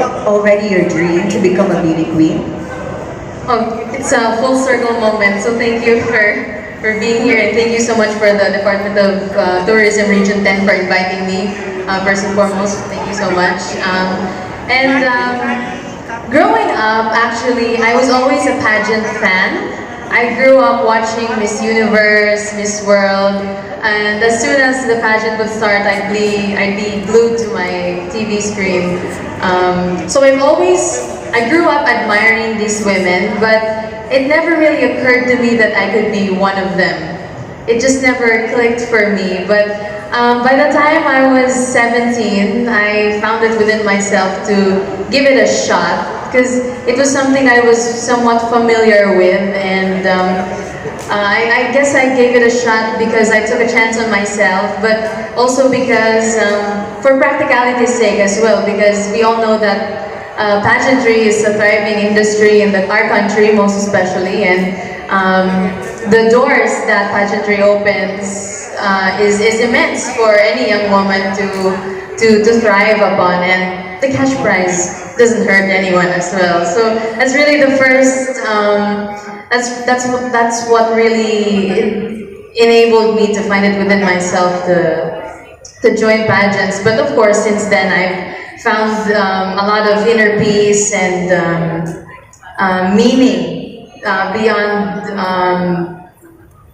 already your dream to become a beauty queen? Oh, it's a full circle moment. So thank you for being here, and thank you so much for the Department of Tourism Region 10 for inviting me. First and foremost, thank you so much. Growing up, actually, I was always a pageant fan. I grew up watching Miss Universe, Miss World, and as soon as the pageant would start, I'd be glued to my TV screen. So I grew up admiring these women, but it never really occurred to me that I could be one of them. It just never clicked for me. But by the time I was 17, I found it within myself to give it a shot, because it was something I was somewhat familiar with, and I guess I gave it a shot because I took a chance on myself, but also because, for practicality's sake as well, because we all know that pageantry is a thriving industry in our country, most especially, and the doors that pageantry opens is immense for any young woman to thrive upon, and the cash prize doesn't hurt anyone as well. So that's really the first. That's what really enabled me to find it within myself to join pageants. But of course, since then I've found a lot of inner peace and meaning beyond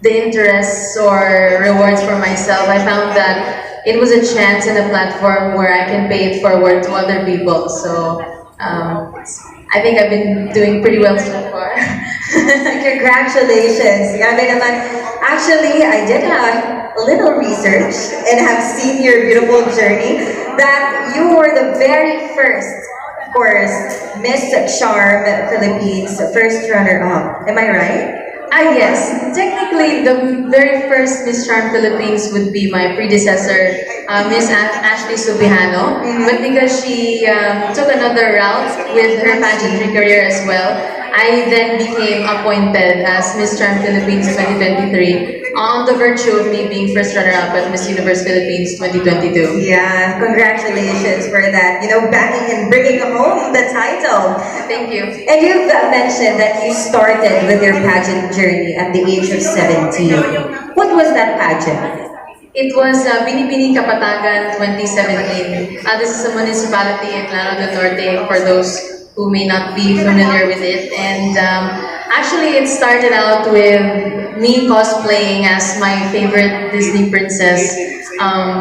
the interests or rewards for myself. I found that it was a chance and a platform where I can pay it forward to other people. So I think I've been doing pretty well so far. Congratulations! Grabe naman. Actually, I did a little research and have seen your beautiful journey, that you were the very first, of course, Miss Charm Philippines, first runner-up. Am I right? Yes. Technically, the very first Miss Charm Philippines would be my predecessor, Miss Ashley Subihano. But because she took another route with her pageantry career as well, I then became appointed as Miss Charm Philippines 2023 on the virtue of me being first runner-up at Miss Universe Philippines 2022. Yeah, congratulations for that. You know, backing and bringing home the title. Thank you. And you've mentioned that you started with your pageant journey at the age of 17. What was that pageant? It was Binibini Kapatagan 2017. This is a municipality in Lano del Norte, for those who may not be familiar with it. And actually, it started out with me cosplaying as my favorite Disney princess,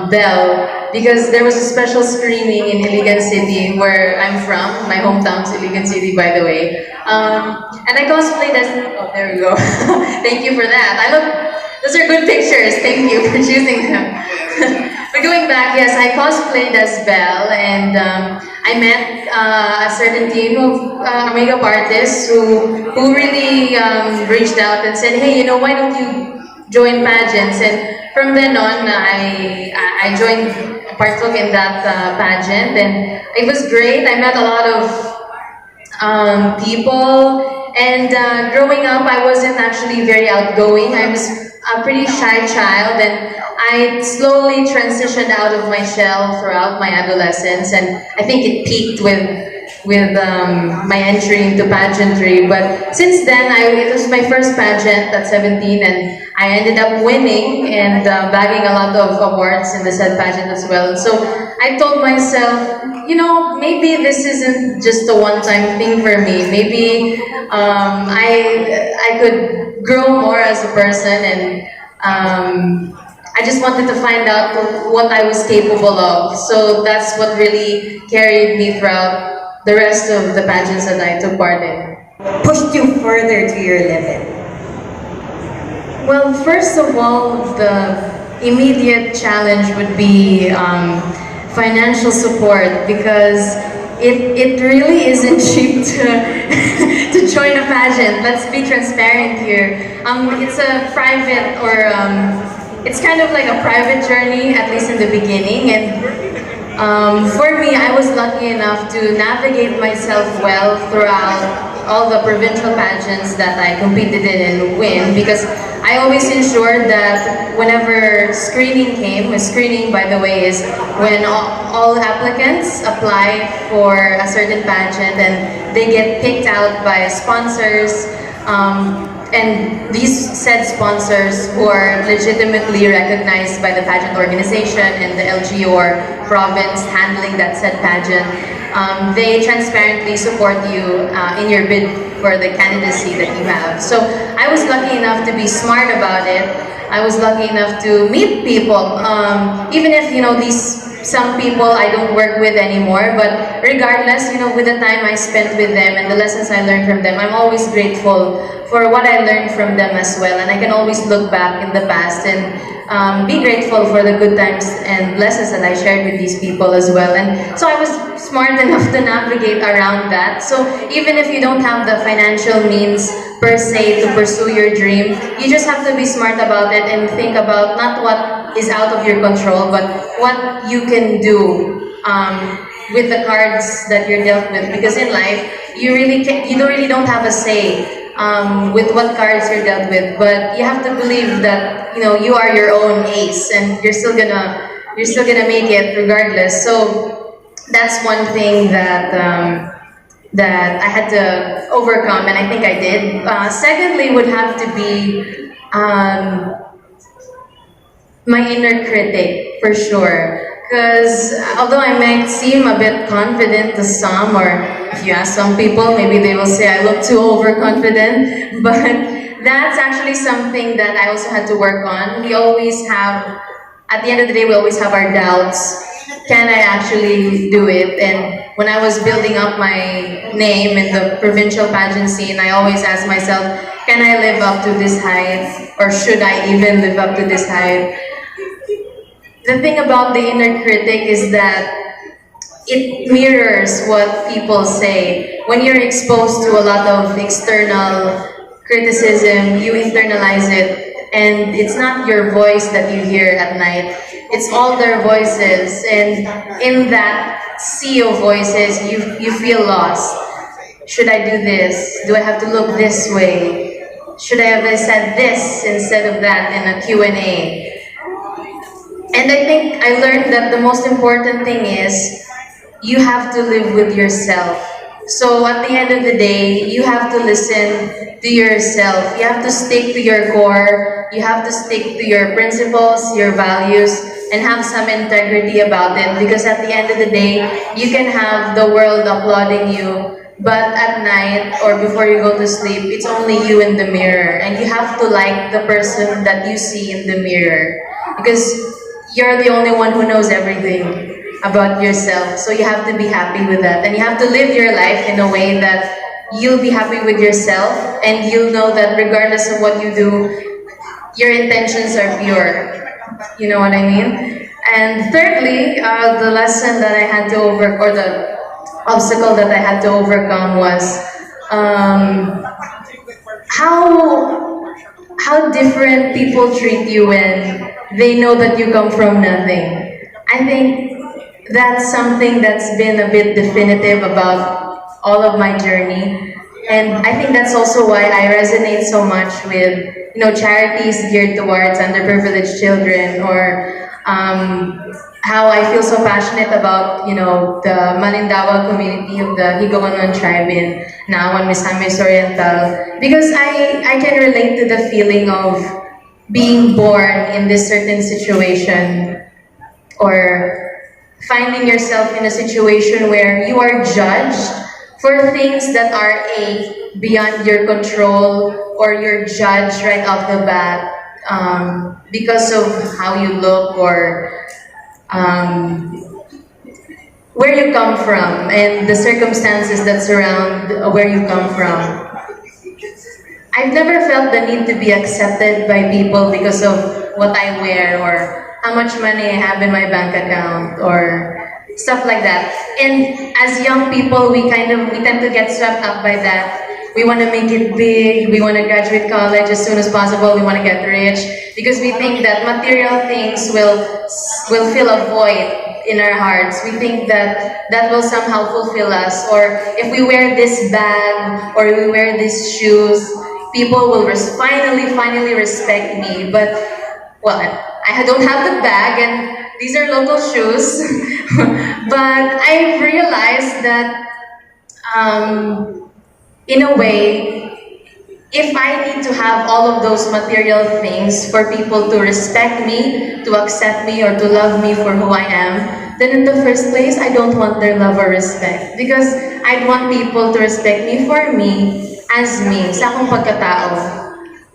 Belle, because there was a special screening in Iligan City, where I'm from. My hometown's Iligan City, by the way. And I cosplayed as... Oh, there we go. Thank you for that. Those are good pictures. Thank you for choosing them. But going back, yes, I cosplayed as Belle, and I met a certain team of makeup artists who really reached out and said, hey, you know, why don't you join pageants? And from then on, I partook in that pageant, and it was great. I met a lot of people, and growing up, I wasn't actually very outgoing. I was a pretty shy child, and I slowly transitioned out of my shell throughout my adolescence, and I think it peaked with my entry into pageantry. But since then, it was my first pageant at 17, and I ended up winning and bagging a lot of awards in the said pageant as well. And so I told myself, you know, maybe this isn't just a one-time thing for me. Maybe I could grow more as a person, and I just wanted to find out what I was capable of. So that's what really carried me throughout the rest of the pageants that I took part in. Pushed you further to your limit? Well, first of all, the immediate challenge would be financial support, because it really isn't cheap to join a pageant. Let's be transparent here. It's a private, or it's kind of like a private journey, at least in the beginning. And for me, I was lucky enough to navigate myself well throughout all the provincial pageants that I competed in and win, because I always ensured that whenever screening came, screening by the way is when all applicants apply for a certain pageant and they get picked out by sponsors, and these said sponsors who are legitimately recognized by the pageant organization and the LG or province handling that said pageant, they transparently support you in your bid for the candidacy that you have. So I was lucky enough to be smart about it. I was lucky enough to meet people, even if some people I don't work with anymore, but regardless, with the time I spent with them and the lessons I learned from them, I'm always grateful for what I learned from them as well. And I can always look back in the past and be grateful for the good times and lessons that I shared with these people as well. And so I was smart enough to navigate around that. So even if you don't have the financial means per se to pursue your dream, you just have to be smart about it and think about not what is out of your control, but what you can do with the cards that you're dealt with. Because in life, you really don't have a say with what cards you're dealt with, but you have to believe that you are your own ace, and you're still gonna make it regardless. So that's one thing that that I had to overcome, and I think I did. Secondly, would have to be my inner critic, for sure. Because although I might seem a bit confident to some, or if you ask some people, maybe they will say I look too overconfident, but that's actually something that I also had to work on. We always have, at the end of the day, we always have our doubts. Can I actually do it? And when I was building up my name in the provincial pageant scene, I always asked myself, can I live up to this height? Or should I even live up to this height? The thing about the inner critic is that it mirrors what people say. When you're exposed to a lot of external criticism, you internalize it, and it's not your voice that you hear at night. It's all their voices, and in that sea of voices, you feel lost. Should I do this? Do I have to look this way? Should I have said this instead of that in a Q&A? And I think I learned that the most important thing is you have to live with yourself. So at the end of the day, you have to listen to yourself. You have to stick to your core. You have to stick to your principles, your values, and have some integrity about it. Because at the end of the day, you can have the world applauding you, but at night or before you go to sleep, it's only you in the mirror. And you have to like the person that you see in the mirror. Because you're the only one who knows everything about yourself. So you have to be happy with that. And you have to live your life in a way that you'll be happy with yourself, and you'll know that regardless of what you do, your intentions are pure. You know what I mean? And thirdly, the lesson that I had to or the obstacle that I had to overcome was how different people treat you when they know that you come from nothing. I think that's something that's been a bit definitive about all of my journey. And I think that's also why I resonate so much with charities geared towards underprivileged children, or how I feel so passionate about the Malindawa community of the Higaonon tribe in Naawan, Misamis Oriental, because I can relate to the feeling of being born in this certain situation, or finding yourself in a situation where you are judged for things that are beyond your control, or you're judged right off the bat because of how you look, or where you come from and the circumstances that surround where you come from. I've never felt the need to be accepted by people because of what I wear, or how much money I have in my bank account, or stuff like that. And as young people, we tend to get swept up by that. We want to make it big, we want to graduate college as soon as possible, we want to get rich, because we think that material things will fill a void in our hearts. We think that will somehow fulfill us. Or if we wear this bag, or we wear these shoes, people will finally respect me. But well, I don't have the bag, and these are local shoes. But I realized that in a way, if I need to have all of those material things for people to respect me, to accept me, or to love me for who I am, then in the first place, I don't want their love or respect. Because I'd want people to respect me for me, as me, sa akong pagkatao.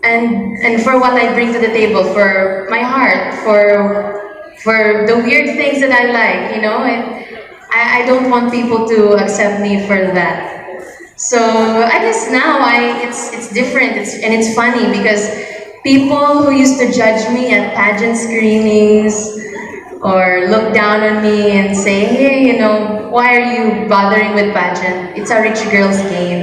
And for what I bring to the table, for my heart, for the weird things that I like, you know? And I don't want people to accept me for that. So I guess now it's different, and it's funny because people who used to judge me at pageant screenings or look down on me and say, hey, you know, why are you bothering with pageant? It's a rich girl's game.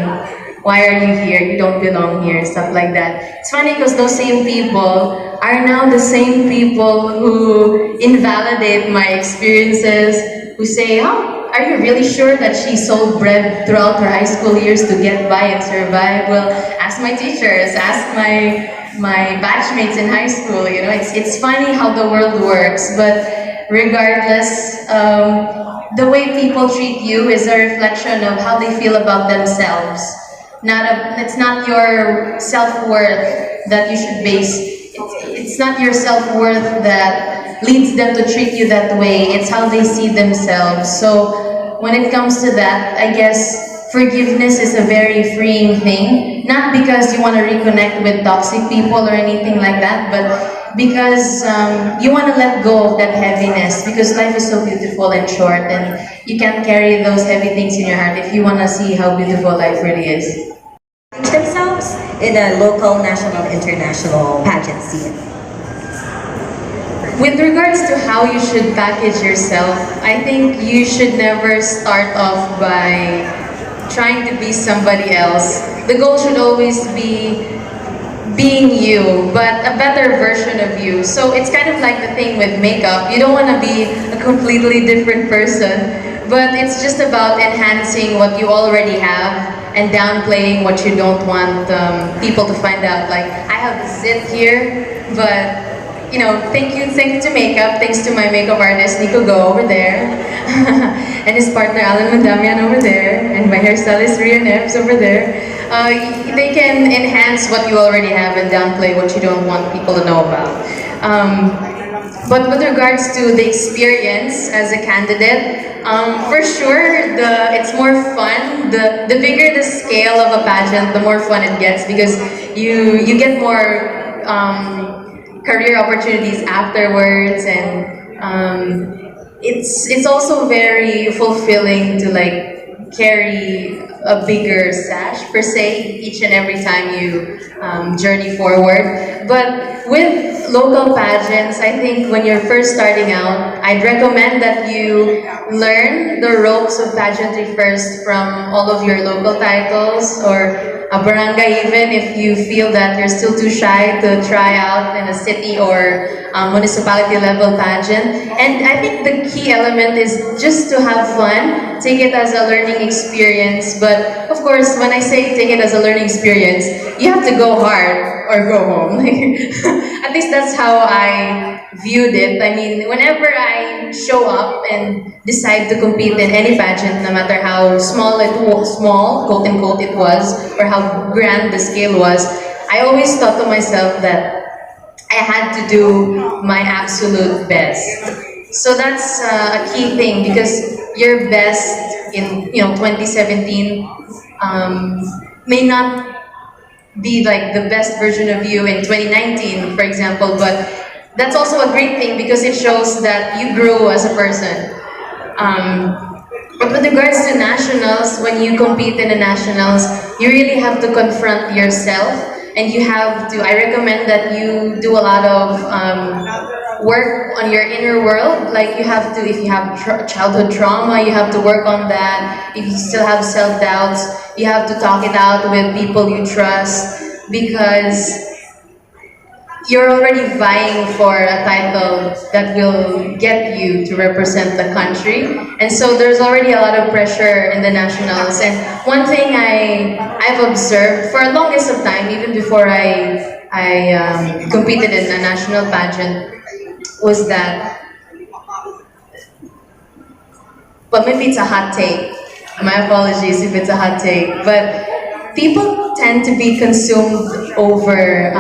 Why are you here? You don't belong here, stuff like that. It's funny because those same people are now the same people who invalidate my experiences, who say, oh, are you really sure that she sold bread throughout her high school years to get by and survive? Well, ask my teachers, ask my batchmates in high school. You know, it's funny how the world works, but regardless, the way people treat you is a reflection of how they feel about themselves. It's not your self-worth that you should base. It's not your self-worth that leads them to treat you that way. It's how they see themselves. So when it comes to that, I guess forgiveness is a very freeing thing. Not because you want to reconnect with toxic people or anything like that, but because you want to let go of that heaviness, because life is so beautiful and short, and you can't carry those heavy things in your heart if you want to see how beautiful life really is. Themselves in a local, national, international pageant scene. With regards to how you should package yourself, I think you should never start off by trying to be somebody else. The goal should always be being you, but a better version of you. So it's kind of like the thing with makeup. You don't want to be a completely different person, but it's just about enhancing what you already have and downplaying what you don't want people to find out. Like, I have the zit here, but you know, thank you to makeup, thanks to my makeup artist Nico Go over there, and his partner Alan Mandamian over there, and my hairstylist Rhea Neves over there. They can enhance what you already have and downplay what you don't want people to know about. But with regards to the experience as a candidate, for sure, it's more fun. The bigger the scale of a pageant, the more fun it gets, because you get more career opportunities afterwards, and it's also very fulfilling to like carry a bigger sash per se each and every time you journey forward. But with local pageants, I think when you're first starting out, I'd recommend that you learn the ropes of pageantry first from all of your local titles, or a barangay, even if you feel that you're still too shy to try out in a city or municipality level pageant. And I think the key element is just to have fun, take it as a learning experience. But of course, when I say take it as a learning experience, you have to go hard or go home. At least that's how I viewed it. I mean, whenever I show up and decide to compete in any pageant, no matter how small quote unquote it was, or how grand the scale was, I always thought to myself that I had to do my absolute best. So that's a key thing, because your best in 2017 may not be like the best version of you in 2019, for example, but that's also a great thing because it shows that you grow as a person. But with regards to nationals, when you compete in the nationals, you really have to confront yourself, and you have to, I recommend that you do a lot of work on your inner world. Like, you have to, if you have childhood trauma, you have to work on that. If you still have self-doubts, you have to talk it out with people you trust, because you're already vying for a title that will get you to represent the country. And so there's already a lot of pressure in the nationals. And one thing I've observed for the longest of time, even before I competed in a national pageant, was that, well, maybe it's a hot take. My apologies if it's a hot take. But people tend to be consumed over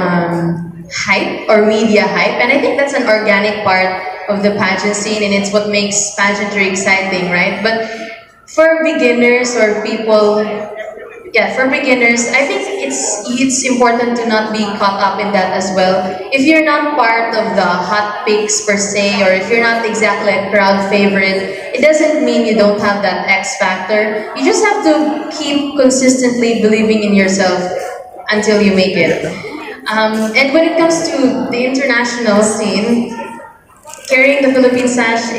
hype or media hype. And I think that's an organic part of the pageant scene, and it's what makes pageantry exciting, right? But for beginners or people, yeah, for beginners, I think it's important to not be caught up in that as well. If you're not part of the hot picks per se, or if you're not exactly a crowd favorite, it doesn't mean you don't have that X factor. You just have to keep consistently believing in yourself until you make it. And when it comes to the international scene, carrying the Philippine sash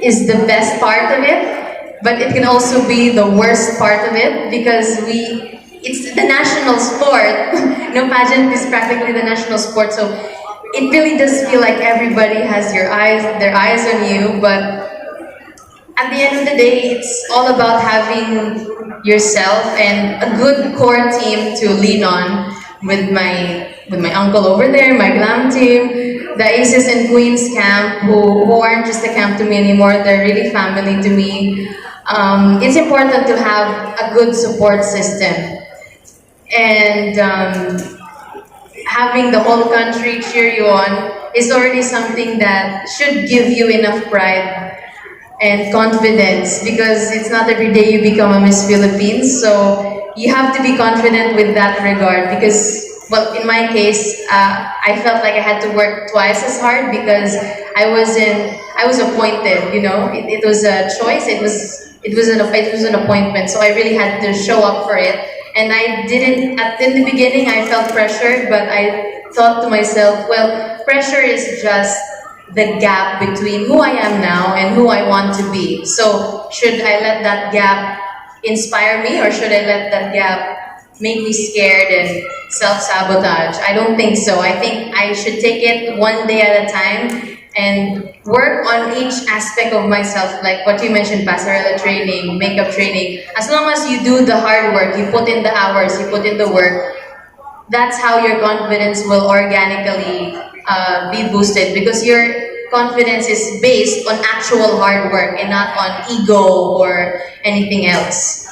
is the best part of it, but it can also be the worst part of it because it's the national sport. Pageant is practically the national sport, so it really does feel like everybody has their eyes on you, but at the end of the day, it's all about having yourself and a good core team to lean on with my uncle over there, my glam team, the Aces and Queens camp, who aren't just a camp to me anymore, they're really family to me. It's important to have a good support system. And having the whole country cheer you on is already something that should give you enough pride and confidence, because it's not every day you become a Miss Philippines, so you have to be confident with that regard. Because, well, in my case, I felt like I had to work twice as hard because I was appointed. It was a choice. It was an appointment. So I really had to show up for it, and I didn't. In the beginning, I felt pressured, but I thought to myself, well, pressure is just the gap between who I am now and who I want to be. So should I let that gap inspire me, or should I let that gap make me scared and self-sabotage? I don't think so. I think I should take it one day at a time and work on each aspect of myself, like what you mentioned, passerella training, makeup training. As long as you do the hard work, you put in the hours, you put in the work, that's how your confidence will organically be boosted, because your confidence is based on actual hard work and not on ego or anything else.